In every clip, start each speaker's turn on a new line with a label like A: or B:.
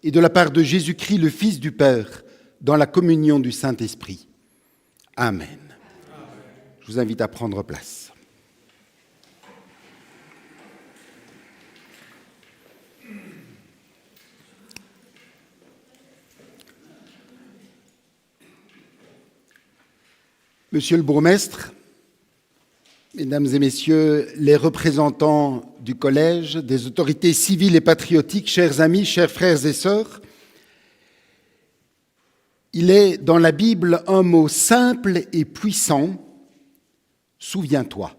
A: et de la part de Jésus-Christ, le Fils du Père, dans la communion du Saint-Esprit. Amen. Je vous invite à prendre place. Monsieur le bourgmestre, Mesdames et Messieurs les représentants du collège, des autorités civiles et patriotiques, chers amis, chers frères et sœurs, il est dans la Bible un mot simple et puissant, souviens-toi.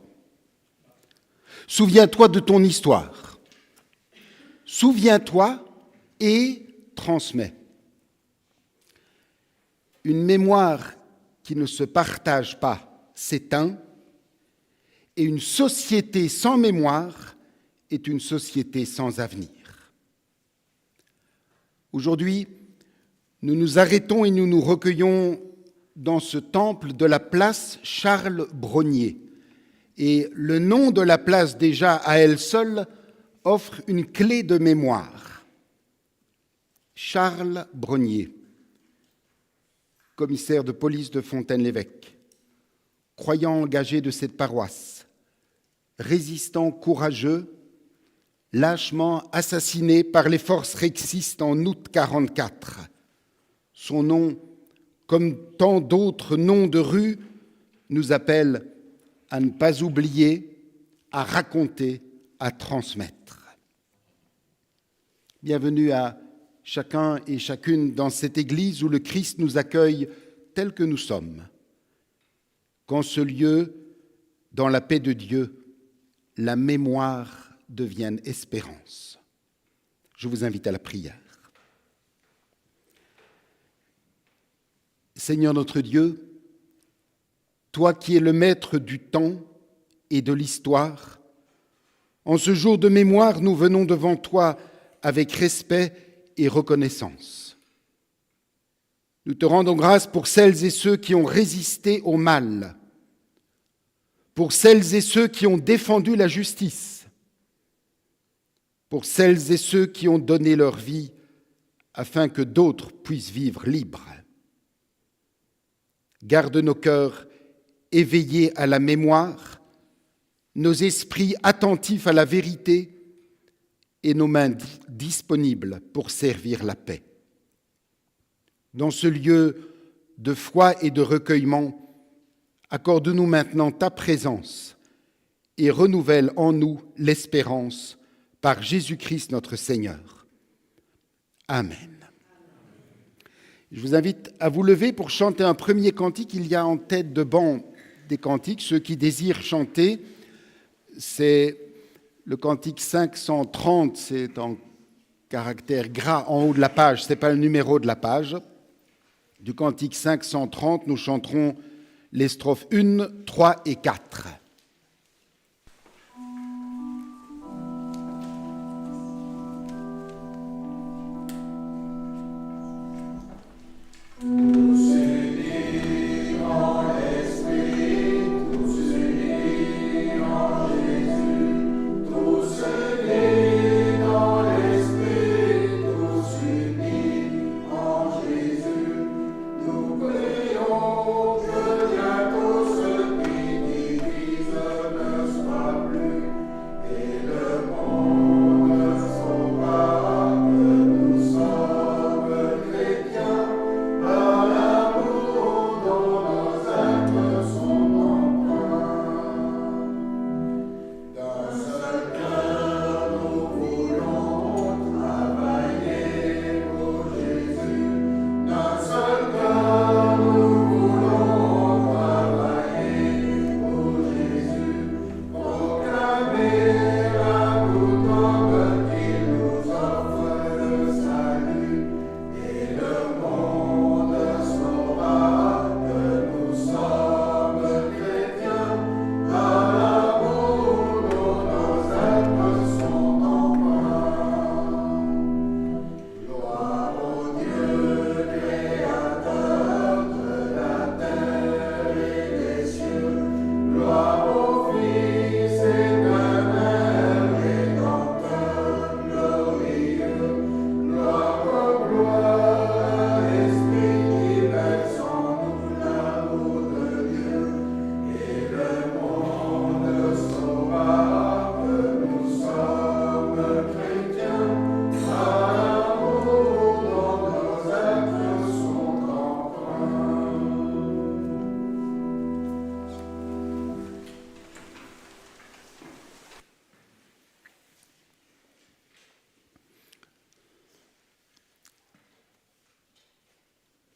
A: Souviens-toi de ton histoire. Souviens-toi et transmets. Une mémoire qui ne se partage pas s'éteint, et une société sans mémoire est une société sans avenir. Aujourd'hui, nous nous arrêtons et nous nous recueillons dans ce temple de la place Charles-Brognier. Et le nom de la place, déjà à elle seule, offre une clé de mémoire. Charles Brognier, commissaire de police de Fontaine-l'Évêque, croyant engagé de cette paroisse, résistant courageux, lâchement assassiné par les forces rexistes en août 1944. Son nom, comme tant d'autres noms de rue, nous appelle à ne pas oublier, à raconter, à transmettre. Bienvenue à chacun et chacune dans cette église où le Christ nous accueille tels que nous sommes. Qu'en ce lieu, dans la paix de Dieu, la mémoire devienne espérance. Je vous invite à la prière. Seigneur notre Dieu, toi qui es le maître du temps et de l'histoire, en ce jour de mémoire, nous venons devant toi avec respect et reconnaissance. Nous te rendons grâce pour celles et ceux qui ont résisté au mal, pour celles et ceux qui ont défendu la justice, pour celles et ceux qui ont donné leur vie afin que d'autres puissent vivre libres. Garde nos cœurs éveillés à la mémoire, nos esprits attentifs à la vérité et nos mains disponibles pour servir la paix. Dans ce lieu de foi et de recueillement, accorde-nous maintenant ta présence et renouvelle en nous l'espérance par Jésus-Christ notre Seigneur. Amen. Je vous invite à vous lever pour chanter un premier cantique. Il y a en tête de banc des cantiques. Ceux qui désirent chanter, c'est le cantique 530, c'est en caractère gras en haut de la page, ce n'est pas le numéro de la page. Du cantique 530, nous chanterons les strophes 1, 3 et 4.
B: Nous prions que bientôt ce qui divise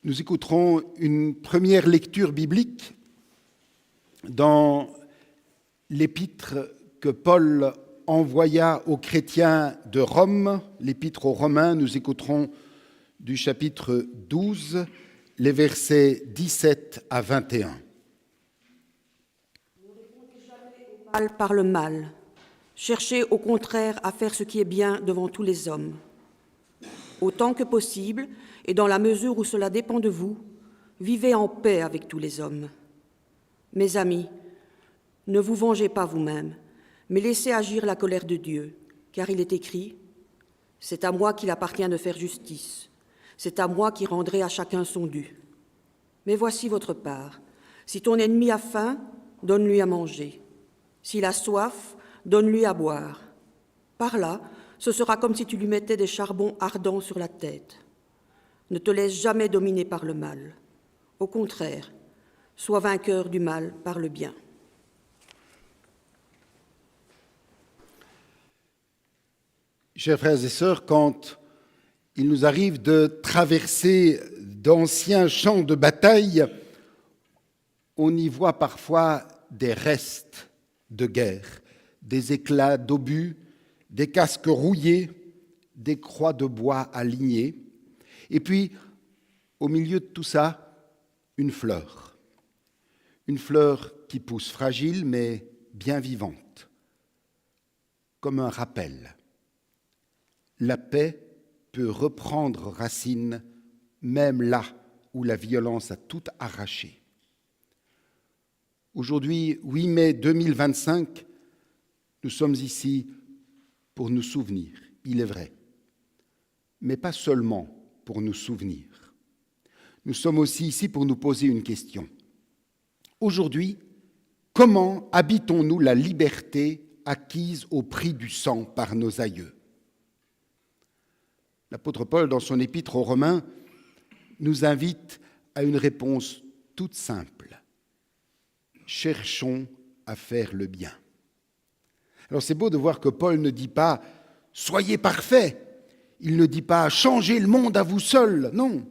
A: Nous écouterons une première lecture biblique dans l'épître que Paul envoya aux chrétiens de Rome, l'épître aux Romains. Nous écouterons du chapitre 12, les versets 17 à 21.
B: Ne répondez jamais au mal par le mal. Cherchez au contraire à faire ce qui est bien devant tous les hommes. Autant que possible, et dans la mesure où cela dépend de vous, vivez en paix avec tous les hommes. Mes amis, ne vous vengez pas vous-même, mais laissez agir la colère de Dieu, car il est écrit « C'est à moi qu'il appartient de faire justice, c'est à moi qui rendrai à chacun son dû. Mais voici votre part. Si ton ennemi a faim, donne-lui à manger. S'il a soif, donne-lui à boire. Par là, ce sera comme si tu lui mettais des charbons ardents sur la tête. Ne te laisse jamais dominer par le mal. Au contraire, sois vainqueur du mal par le bien. »
A: Chers frères et sœurs, quand il nous arrive de traverser d'anciens champs de bataille, on y voit parfois des restes de guerre, des éclats d'obus, des casques rouillés, des croix de bois alignées, et puis, au milieu de tout ça, une fleur qui pousse fragile mais bien vivante, comme un rappel. La paix peut reprendre racine même là où la violence a tout arraché. Aujourd'hui, 8 mai 2025, nous sommes ici pour nous souvenir, il est vrai, mais pas seulement pour nous souvenir. Nous sommes aussi ici pour nous poser une question. Aujourd'hui, comment habitons-nous la liberté acquise au prix du sang par nos aïeux ? L'apôtre Paul, dans son épître aux Romains, nous invite à une réponse toute simple. Cherchons à faire le bien. Alors c'est beau de voir que Paul ne dit pas « soyez parfaits », il ne dit pas « changez le monde à vous seuls », non.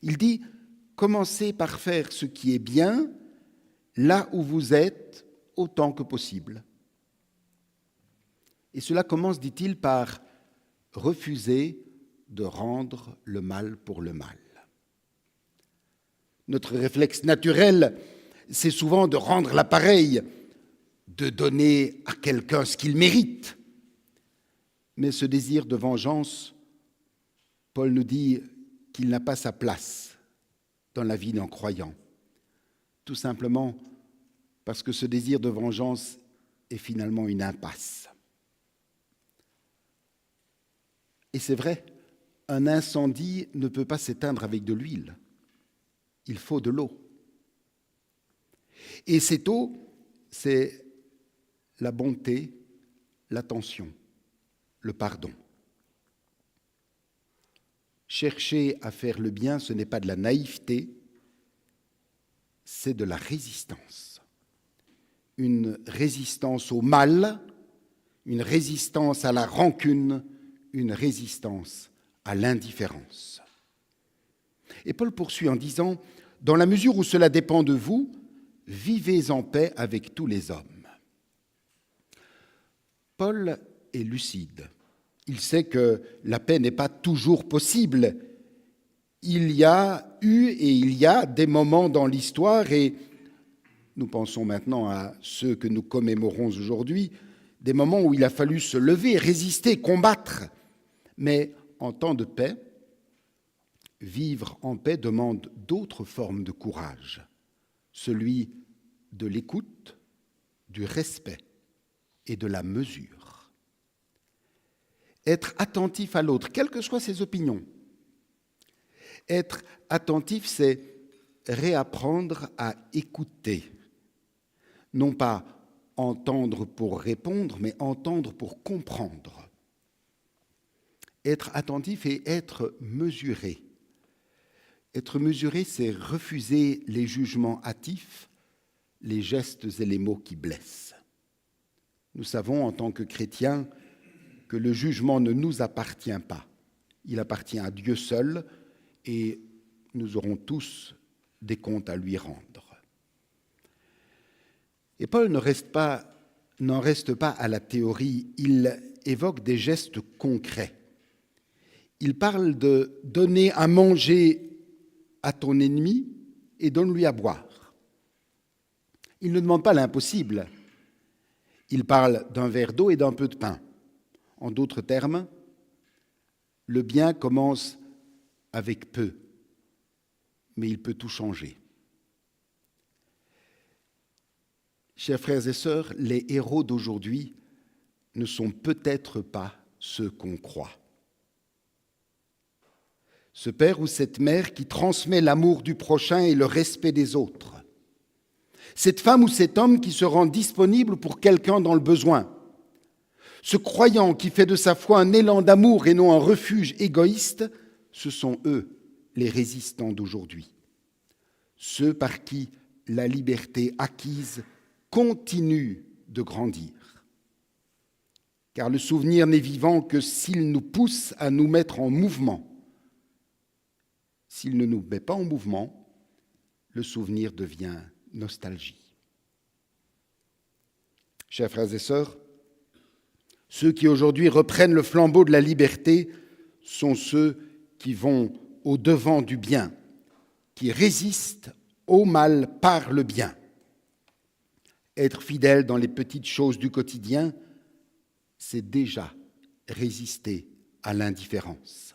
A: Il dit « commencez par faire ce qui est bien, là où vous êtes, autant que possible ». Et cela commence, dit-il, par refuser de rendre le mal pour le mal. Notre réflexe naturel, c'est souvent de rendre l'appareil, de donner à quelqu'un ce qu'il mérite. Mais ce désir de vengeance, Paul nous dit qu'il n'a pas sa place dans la vie d'un croyant. Tout simplement parce que ce désir de vengeance est finalement une impasse. Et c'est vrai, un incendie ne peut pas s'éteindre avec de l'huile. Il faut de l'eau. Et cette eau, c'est la bonté, l'attention, le pardon. Chercher à faire le bien, ce n'est pas de la naïveté, c'est de la résistance. Une résistance au mal, une résistance à la rancune, une résistance à l'indifférence. Et Paul poursuit en disant « Dans la mesure où cela dépend de vous, vivez en paix avec tous les hommes. » Paul est lucide. Il sait que la paix n'est pas toujours possible. Il y a eu et il y a des moments dans l'histoire, et nous pensons maintenant à ceux que nous commémorons aujourd'hui, des moments où il a fallu se lever, résister, combattre. Mais en temps de paix, vivre en paix demande d'autres formes de courage, celui de l'écoute, du respect et de la mesure. Être attentif à l'autre, quelles que soient ses opinions. Être attentif, c'est réapprendre à écouter, non pas entendre pour répondre, mais entendre pour comprendre. Être attentif et être mesuré. Être mesuré, c'est refuser les jugements hâtifs, les gestes et les mots qui blessent. Nous savons, en tant que chrétiens, que le jugement ne nous appartient pas. Il appartient à Dieu seul, et nous aurons tous des comptes à lui rendre. Et Paul n'en reste pas à la théorie, il évoque des gestes concrets. Il parle de donner à manger à ton ennemi et donne-lui à boire. Il ne demande pas l'impossible. Il parle d'un verre d'eau et d'un peu de pain. En d'autres termes, le bien commence avec peu, mais il peut tout changer. Chers frères et sœurs, les héros d'aujourd'hui ne sont peut-être pas ceux qu'on croit. Ce père ou cette mère qui transmet l'amour du prochain et le respect des autres. Cette femme ou cet homme qui se rend disponible pour quelqu'un dans le besoin. Ce croyant qui fait de sa foi un élan d'amour et non un refuge égoïste, ce sont eux, les résistants d'aujourd'hui. Ceux par qui la liberté acquise continue de grandir. Car le souvenir n'est vivant que s'il nous pousse à nous mettre en mouvement. S'il ne nous met pas en mouvement, le souvenir devient nostalgie. Chers frères et sœurs, ceux qui aujourd'hui reprennent le flambeau de la liberté sont ceux qui vont au-devant du bien, qui résistent au mal par le bien. Être fidèle dans les petites choses du quotidien, c'est déjà résister à l'indifférence.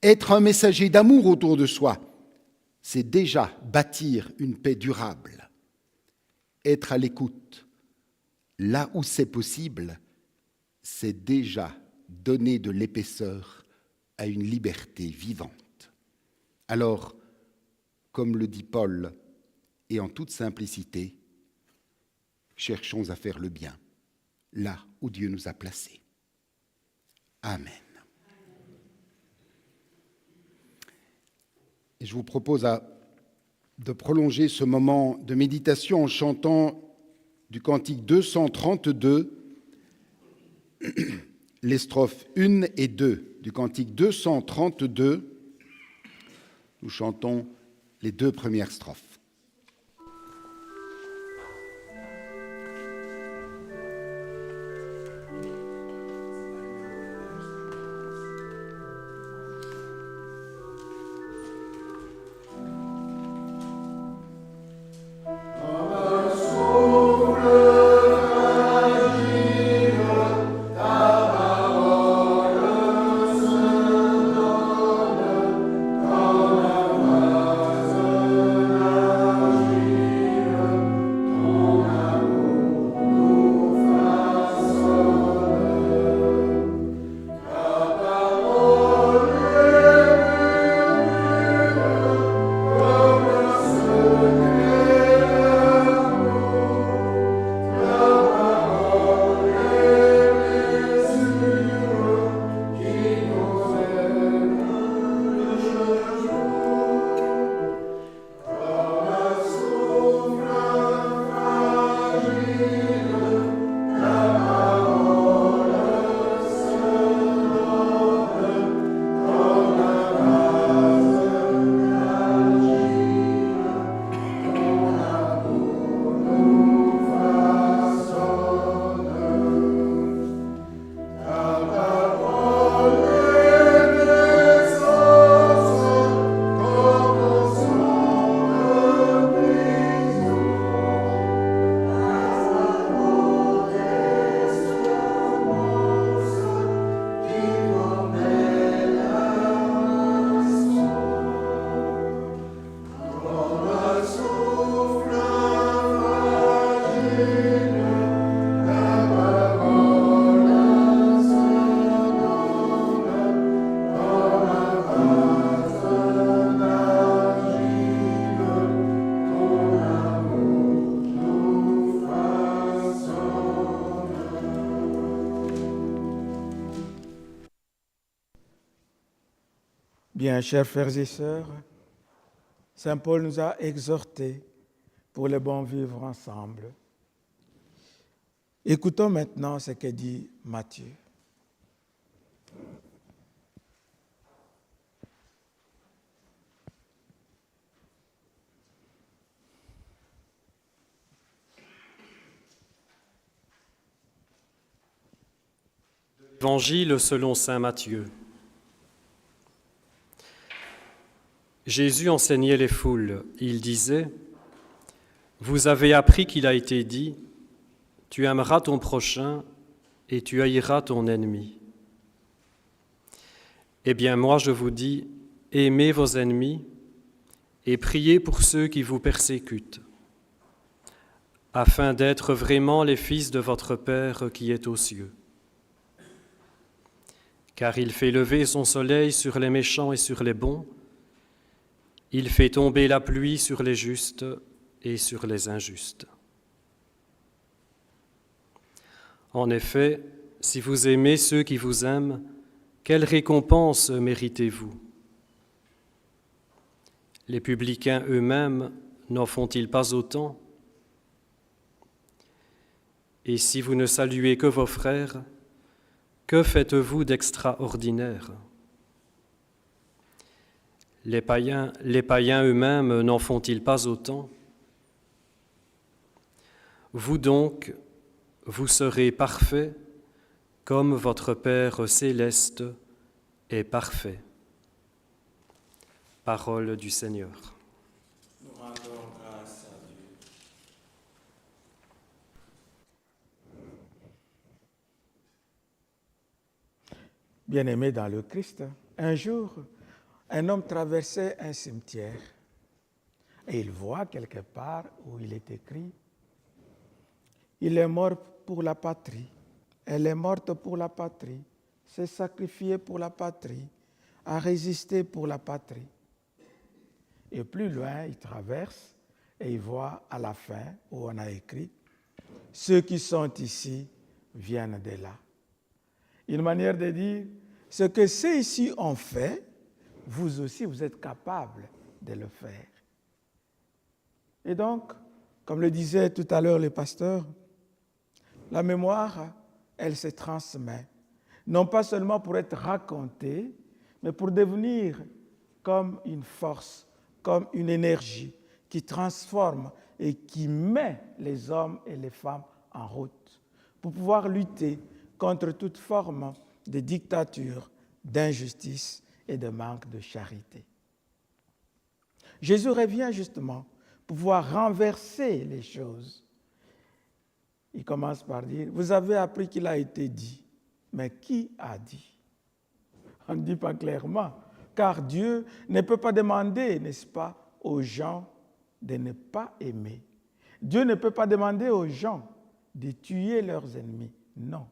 A: Être un messager d'amour autour de soi, c'est déjà bâtir une paix durable. Être à l'écoute, là où c'est possible, c'est déjà donner de l'épaisseur à une liberté vivante. Alors, comme le dit Paul, et en toute simplicité, cherchons à faire le bien, là où Dieu nous a placés. Amen. Et je vous propose de prolonger ce moment de méditation en chantant du cantique 232, les strophes 1 et 2 du cantique 232. Nous chantons les 2 premières strophes.
C: Bien, chers frères et sœurs, Saint Paul nous a exhortés pour le bon vivre ensemble. Écoutons maintenant ce que dit Matthieu.
D: Évangile selon saint Matthieu. Jésus enseignait les foules. Il disait : « Vous avez appris qu'il a été dit : tu aimeras ton prochain et tu haïras ton ennemi. Eh bien, moi je vous dis, aimez vos ennemis et priez pour ceux qui vous persécutent, afin d'être vraiment les fils de votre Père qui est aux cieux. Car il fait lever son soleil sur les méchants et sur les bons, il fait tomber la pluie sur les justes et sur les injustes. En effet, si vous aimez ceux qui vous aiment, quelle récompense méritez-vous ? Les publicains eux-mêmes n'en font-ils pas autant ? Et si vous ne saluez que vos frères, que faites-vous d'extraordinaire ? Les païens eux-mêmes n'en font-ils pas autant ? Vous donc, vous serez parfaits comme votre Père céleste est parfait. Parole du Seigneur.
C: Nous rendons grâce à Dieu. Bien-aimés dans le Christ, un jour, un homme traversait un cimetière et il voit quelque part où il est écrit « Il est mort pour la patrie, elle est morte pour la patrie, s'est sacrifiée pour la patrie, a résisté pour la patrie. » Et plus loin, il traverse et il voit à la fin où on a écrit « Ceux qui sont ici viennent de là. » Une manière de dire, ce que ceux ici ont fait, vous aussi, vous êtes capables de le faire. Et donc, comme le disait tout à l'heure le pasteur, la mémoire, elle se transmet, non pas seulement pour être racontée, mais pour devenir comme une force, comme une énergie qui transforme et qui met les hommes et les femmes en route pour pouvoir lutter contre toute forme de dictature, d'injustice et de manque de charité. Jésus revient justement pour pouvoir renverser les choses. Il commence par dire, vous avez appris qu'il a été dit, mais qui a dit ? On ne dit pas clairement, car Dieu ne peut pas demander, n'est-ce pas, aux gens de ne pas aimer. Dieu ne peut pas demander aux gens de tuer leurs ennemis. Non.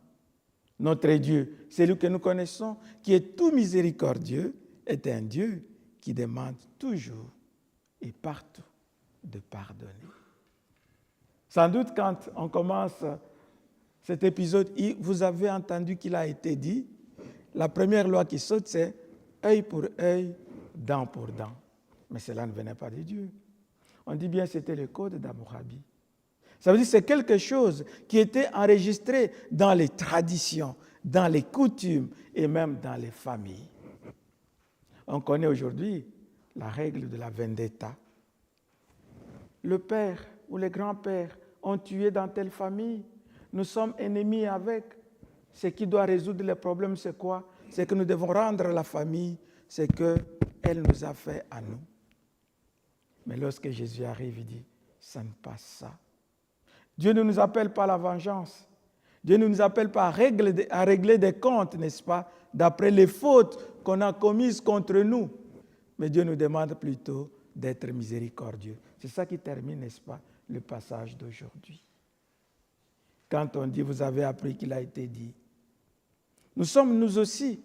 C: Notre Dieu, celui que nous connaissons, qui est tout miséricordieux, est un Dieu qui demande toujours et partout de pardonner. Sans doute, quand on commence cet épisode, vous avez entendu qu'il a été dit, la première loi qui saute, c'est œil pour œil, dent pour dent. Mais cela ne venait pas de Dieu. On dit bien que c'était le code d'Hammurabi. Ça veut dire que c'est quelque chose qui était enregistré dans les traditions, dans les coutumes et même dans les familles. On connaît aujourd'hui la règle de la vendetta. Le père ou les grands-pères ont tué dans telle famille, nous sommes ennemis avec. Ce qui doit résoudre les problèmes, c'est quoi ? C'est que nous devons rendre à la famille ce qu'elle nous a fait à nous. Mais lorsque Jésus arrive, il dit, ça n'est pas ça. Dieu ne nous appelle pas à la vengeance. Dieu ne nous appelle pas à régler des comptes, n'est-ce pas, d'après les fautes qu'on a commises contre nous. Mais Dieu nous demande plutôt d'être miséricordieux. C'est ça qui termine, n'est-ce pas, le passage d'aujourd'hui. Quand on dit, vous avez appris qu'il a été dit. Nous sommes, nous aussi,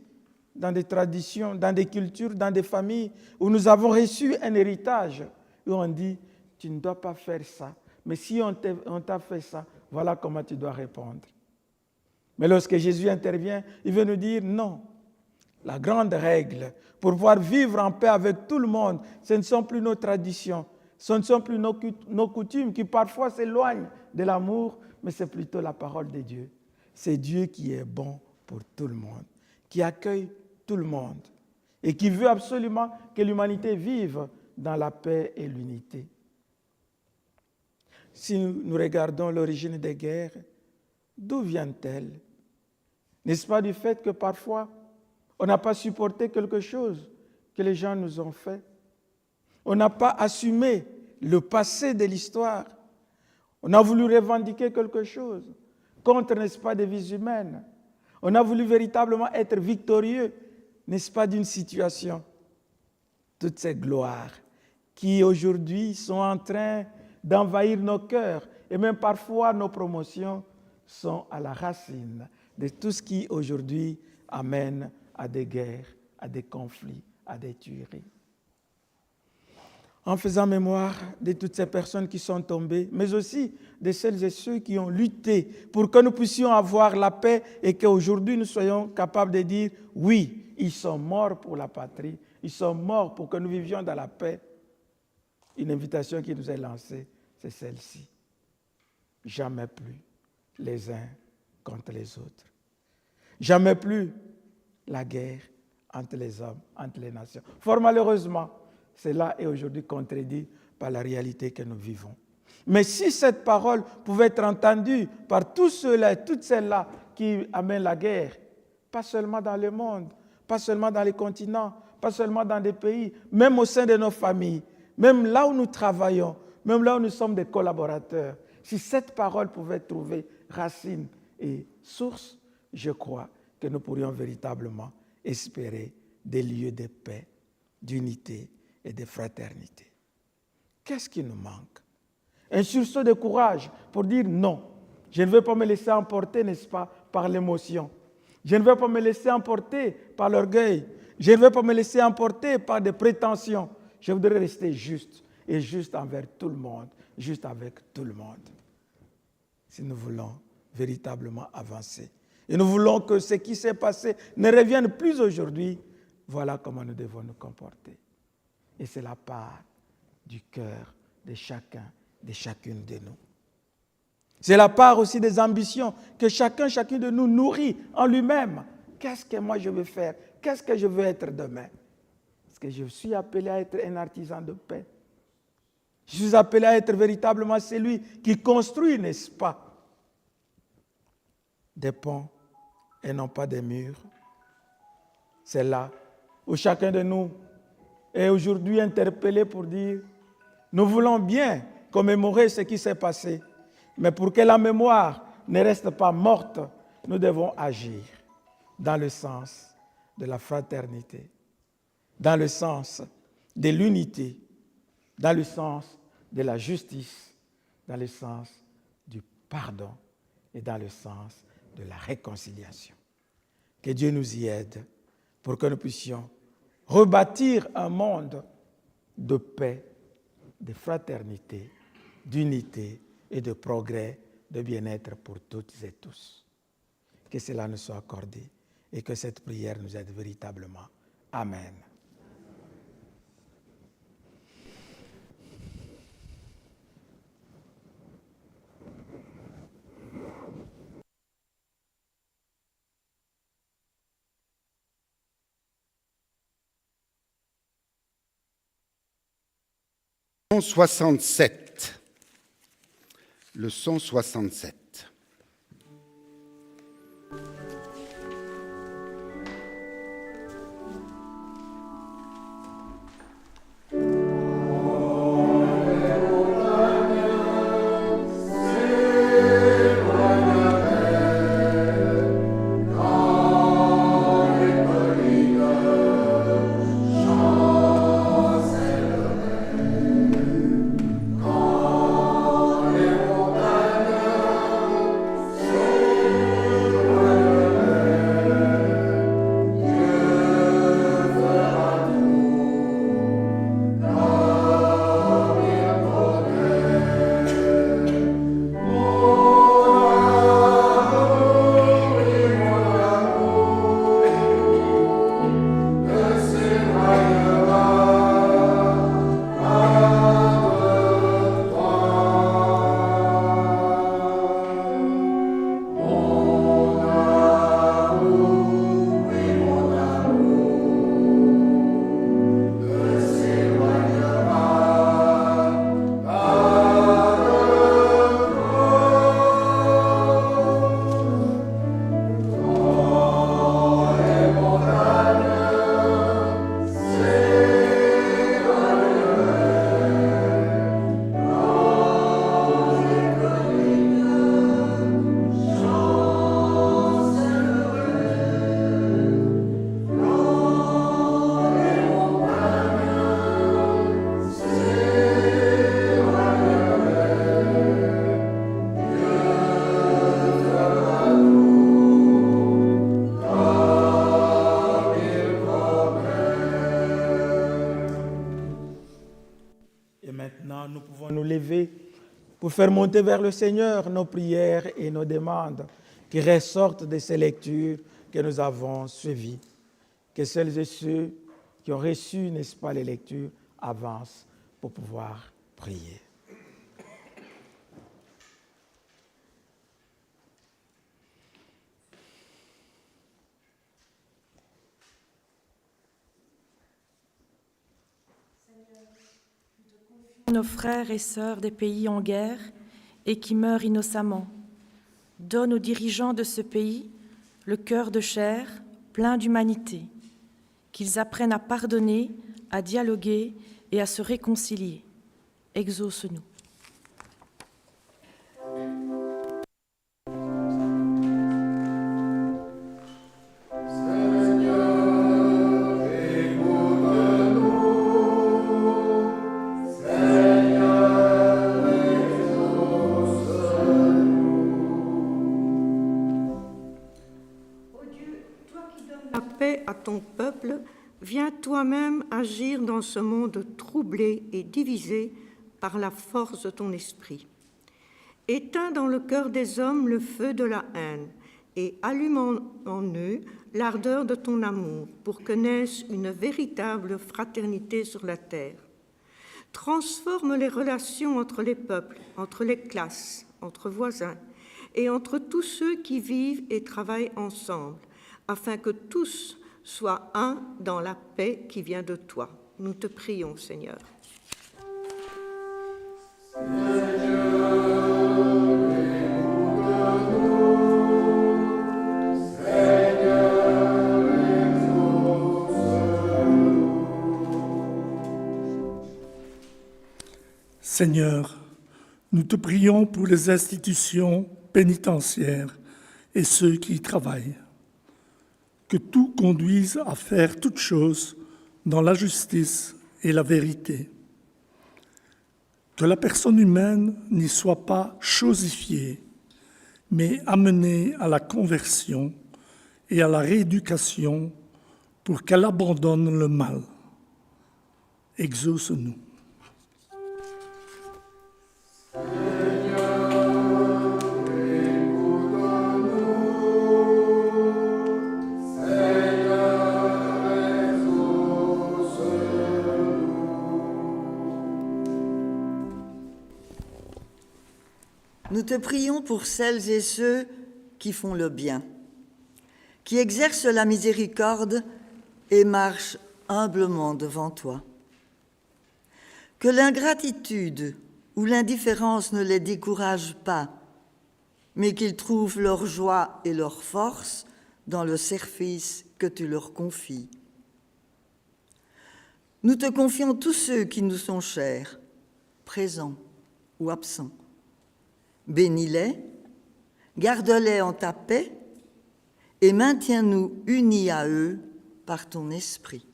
C: dans des traditions, dans des cultures, dans des familles où nous avons reçu un héritage, où on dit, tu ne dois pas faire ça. Mais si on t'a fait ça, voilà comment tu dois répondre. Mais lorsque Jésus intervient, il veut nous dire non. La grande règle pour pouvoir vivre en paix avec tout le monde, ce ne sont plus nos traditions, ce ne sont plus nos coutumes qui parfois s'éloignent de l'amour, mais c'est plutôt la parole de Dieu. C'est Dieu qui est bon pour tout le monde, qui accueille tout le monde et qui veut absolument que l'humanité vive dans la paix et l'unité. Si nous regardons l'origine des guerres, d'où viennent-elles ? N'est-ce pas du fait que parfois, on n'a pas supporté quelque chose que les gens nous ont fait? On n'a pas assumé le passé de l'histoire. On a voulu revendiquer quelque chose contre, n'est-ce pas, des vies humaines. On a voulu véritablement être victorieux, n'est-ce pas, d'une situation. Toutes ces gloires qui aujourd'hui sont en train d'envahir nos cœurs et même parfois nos promotions sont à la racine de tout ce qui aujourd'hui amène à des guerres, à des conflits, à des tueries. En faisant mémoire de toutes ces personnes qui sont tombées, mais aussi de celles et ceux qui ont lutté pour que nous puissions avoir la paix et qu'aujourd'hui nous soyons capables de dire oui, ils sont morts pour la patrie, ils sont morts pour que nous vivions dans la paix. Une invitation qui nous est lancée, c'est celle-ci. Jamais plus les uns contre les autres. Jamais plus la guerre entre les hommes, entre les nations. Fort malheureusement, cela est aujourd'hui contredit par la réalité que nous vivons. Mais si cette parole pouvait être entendue par tous ceux-là et toutes celles-là qui amènent la guerre, pas seulement dans le monde, pas seulement dans les continents, pas seulement dans des pays, même au sein de nos familles, même là où nous travaillons, même là où nous sommes des collaborateurs, si cette parole pouvait trouver racine et source, je crois que nous pourrions véritablement espérer des lieux de paix, d'unité et de fraternité. Qu'est-ce qui nous manque? Un sursaut de courage pour dire non. Je ne veux pas me laisser emporter, n'est-ce pas, par l'émotion. Je ne veux pas me laisser emporter par l'orgueil. Je ne veux pas me laisser emporter par des prétentions. Je voudrais rester juste et juste envers tout le monde, juste avec tout le monde. Si nous voulons véritablement avancer et nous voulons que ce qui s'est passé ne revienne plus aujourd'hui, voilà comment nous devons nous comporter. Et c'est la part du cœur de chacun, de chacune de nous. C'est la part aussi des ambitions que chacune de nous nourrit en lui-même. Qu'est-ce que moi je veux faire? Qu'est-ce que je veux être demain? Est-ce que je suis appelé à être un artisan de paix? Je suis appelé à être véritablement celui qui construit, n'est-ce pas, des ponts et non pas des murs. C'est là où chacun de nous est aujourd'hui interpellé pour dire, nous voulons bien commémorer ce qui s'est passé, mais pour que la mémoire ne reste pas morte, nous devons agir dans le sens de la fraternité, dans le sens de l'unité, dans le sens de la justice, dans le sens du pardon et dans le sens de la réconciliation. Que Dieu nous y aide pour que nous puissions rebâtir un monde de paix, de fraternité, d'unité et de progrès, de bien-être pour toutes et tous. Que cela nous soit accordé et que cette prière nous aide véritablement. Amen.
A: Le 167. Le 167.
C: Maintenant, nous pouvons nous lever pour faire monter vers le Seigneur nos prières et nos demandes qui ressortent de ces lectures que nous avons suivies. Que celles et ceux qui ont reçu, n'est-ce pas, les lectures avancent pour pouvoir prier.
E: Nos frères et sœurs des pays en guerre et qui meurent innocemment. Donne aux dirigeants de ce pays le cœur de chair, plein d'humanité, qu'ils apprennent à pardonner, à dialoguer et à se réconcilier. Exauce-nous.
F: À ton peuple, viens toi-même agir dans ce monde troublé et divisé par la force de ton esprit. Éteins dans le cœur des hommes le feu de la haine et allume en eux l'ardeur de ton amour pour que naisse une véritable fraternité sur la terre. Transforme les relations entre les peuples, entre les classes, entre voisins et entre tous ceux qui vivent et travaillent ensemble, afin que tous sois un dans la paix qui vient de toi. Nous te prions, Seigneur.
G: Seigneur, nous te prions pour les institutions pénitentiaires et ceux qui y travaillent. Que tout conduise à faire toutes choses dans la justice et la vérité. Que la personne humaine n'y soit pas chosifiée, mais amenée à la conversion et à la rééducation pour qu'elle abandonne le mal. Exauce-nous.
H: Nous te prions pour celles et ceux qui font le bien, qui exercent la miséricorde et marchent humblement devant toi. Que l'ingratitude ou l'indifférence ne les décourage pas, mais qu'ils trouvent leur joie et leur force dans le service que tu leur confies. Nous te confions tous ceux qui nous sont chers, présents ou absents. Bénis-les, garde-les en ta paix et maintiens-nous unis à eux par ton esprit.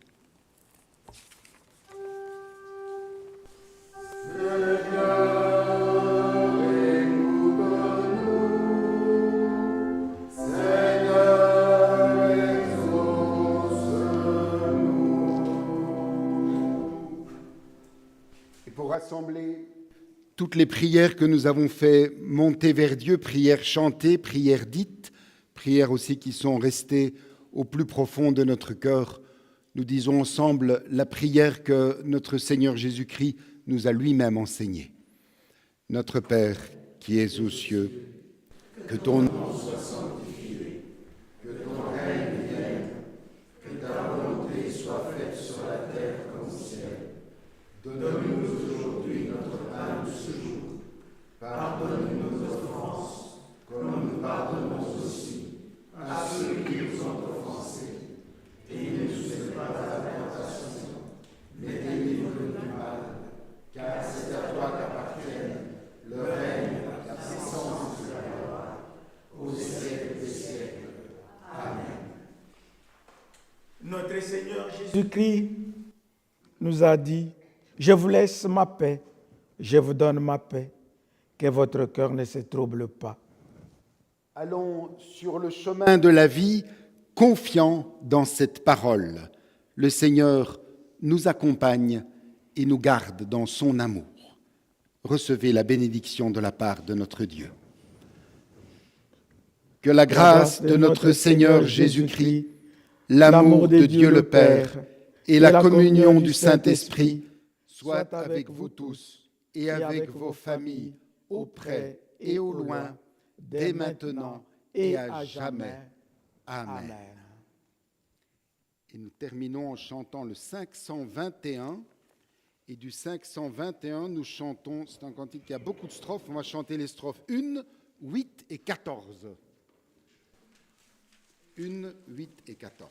A: Et pour rassembler toutes les prières que nous avons fait monter vers Dieu, prières chantées, prières dites, prières aussi qui sont restées au plus profond de notre cœur, nous disons ensemble la prière que notre Seigneur Jésus-Christ nous a lui-même enseignée. Notre Père qui es aux cieux, que ton nom soit sanctifié, que ton règne vienne, que ta volonté soit faite sur la terre comme au ciel. Donne-nous aujourd'hui notre pain de ce jour. Pardonne-nous nos offenses, comme nous pardonnons aussi à ceux qui nous ont offensés. Et ne nous soumets pas à la tentation, mais délivre-nous du mal, car c'est à toi qu'appartiennent le règne, la puissance et la gloire, au siècle des siècles. Amen.
C: Notre Seigneur Jésus-Christ nous a dit: je vous laisse ma paix, je vous donne ma paix, que votre cœur ne se trouble pas.
A: Allons sur le chemin de la vie, confiants dans cette parole. Le Seigneur nous accompagne et nous garde dans son amour. recevez la bénédiction de la part de notre Dieu. Que la grâce de notre Seigneur Jésus-Christ, l'amour de Dieu le Père et la communion du Saint-Esprit soient avec vous tous et avec vos familles, auprès et au loin, dès maintenant et à jamais. Amen. Et nous terminons en chantant le 521. Et du 521, nous chantons, c'est un cantique qui a beaucoup de strophes, on va chanter les strophes 1, 8 et 14. 1, 8 et 14.